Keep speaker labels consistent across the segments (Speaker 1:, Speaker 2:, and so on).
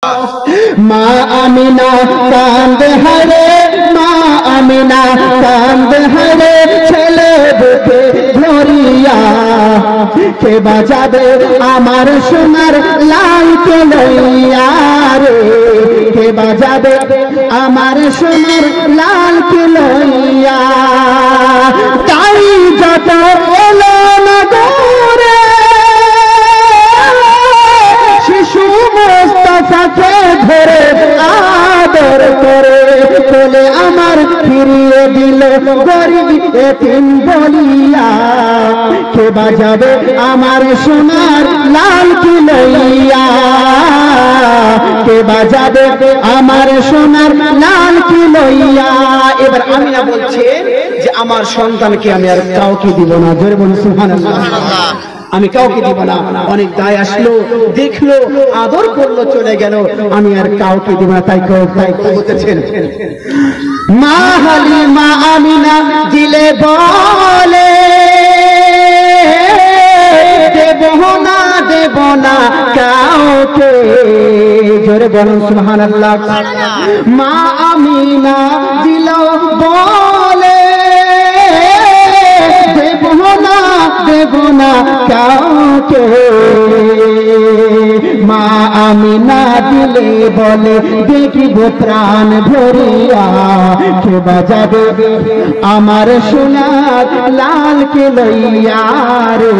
Speaker 1: মা আমিনা কান্দে হারে, মা আমিনা কান্দে হারে, ছেলে বুকে ধরিয়া। কে বাজাবে আমার সোনার লালকে লইয়া রে, কে বাজাবে আমার সোনার লালকে লইয়া। তাই যত এলো না গোরে শিশু মুস্তাফাকে ধরে আদর করে, বলে আমার ফিরিয়ে দিল গরিব এতিম বলিয়া। কে বাজাবে আমার সোনার লালকে লইয়া, কে বাজাবে আমার সোনার লালকে লইয়া। এবার আমিনা বলছে যে আমার সন্তানকে আমি আর কাউকে দিব না। জোরে বলুন সুবহানাল্লাহ। আমি কাউকে দিব না। অনেক দায় আসলো, দেখলো, আদর করলো, চলে গেল, আমি আর কাউকে দিব না। তাই বলতেছেন মা হালিমা আমিনা দিলে বলে দেব না কাউকে। জোরে বলুন সুবহানাল্লাহ। মা আমিনা দিল বলে দেব না কাউকে। মা আমিনা দিলে বলে দেখিব প্রাণ ভরিয়া। কে বাজাবে আমার সোনার লালকে লইয়া রে,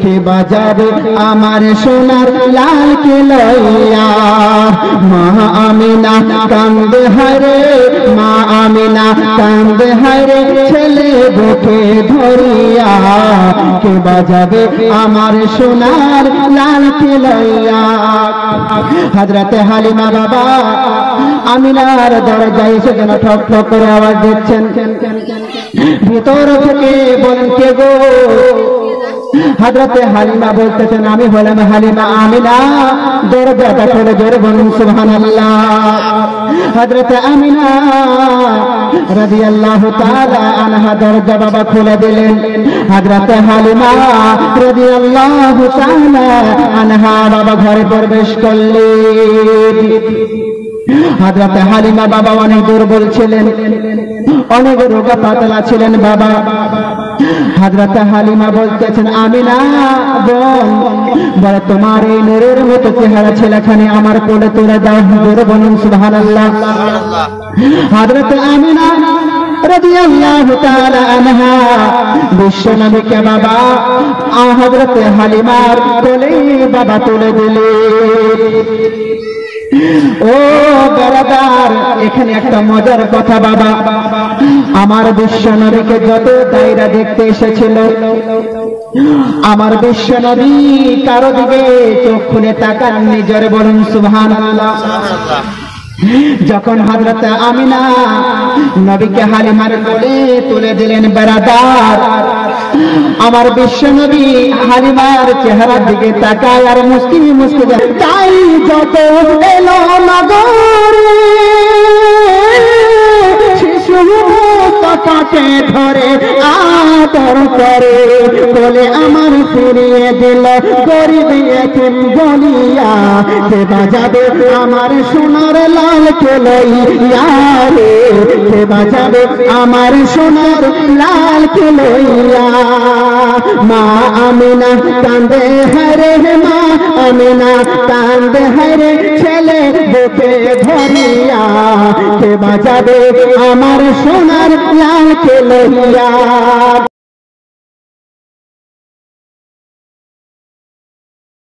Speaker 1: কে বাজাবে আমার সোনার লালকে লইয়া। মা আমিনা কান্দে হারে, মা আমিনা কান্দে হারে, ছেলে বুকে ধরিয়া। কে বাজাবে আমার সোনার লালকে লইয়া। হযরতে হালিমা বাবা আমিনার দরজায় এসে যেন ঠক ঠক করে আওয়াজ দিচ্ছেন। ভিতর থেকে বলেন কে গো? হযরতে হালিমা বলতেছেন আমি হলাম হালিমা আমিনা। দরজাটা খুলে জোরে বলুন সুবহানাল্লাহ। হযরতে আমিনা রাদিয়াল্লাহু তাআলা আনহা দরজা বাবা খুলে দিলেন। হযরতে হালিমা রাদিয়াল্লাহু তাআলা আনহা বাবা ঘরে প্রবেশ করলেন। হযরতে হালিমা বাবা অনেক দুর্বল ছিলেন, অনেক রোগা পাতলা ছিলেন বাবা। হযরতে হালিমা বলতেছেন আমিনা বোন, বলে তোমার এই নূরের মতো চেহারা ছেলেখানে আমার কোলে তুলে দাও। জোরে বলুন সুবহানাল্লাহ। হযরতে আমিনা রাদিয়াল্লাহু তাআলা আনহা বিশ্ব নবীকে বাবা হযরতে হালিমার কোলে বাবা তুলে দিলেন। ও বেরাদার, এখানে একটা মজার কথা বাবা, আমার বিশ্ব নবীকে যত দায়রা দেখতে এসেছিল, আমার বিশ্ব নবী কারো দিকে চোখ খুলে তাকাননি। জোরে বলুন সুবহানাল্লাহ। যখন হযরত আমিনা নবীকে হালিমার কোলে তুলে দিলেন বেরাদার, আমার বিশ্ব নবী হালিমার চেহারার দিকে তাকায় আর মুস্কি মুস্কি যায়। তাই যত এলো নগরে শিশু মুস্তাফাকে ধরে আদর করে, বলে আমার ফিরিয়ে দিল গরিব এতিম বলিয়া। কে বাজাবে আমার সোনার লালকে লইয়া রে, কে বাজাবে আমার সোনার লালকে লইয়া। মা আমিনা কান্দে হারে, মা আমিনা কান্দে হারে, ছেলে বুকে ধরিয়া। কে বাজাবে আমার সোনার লালকে লইয়া।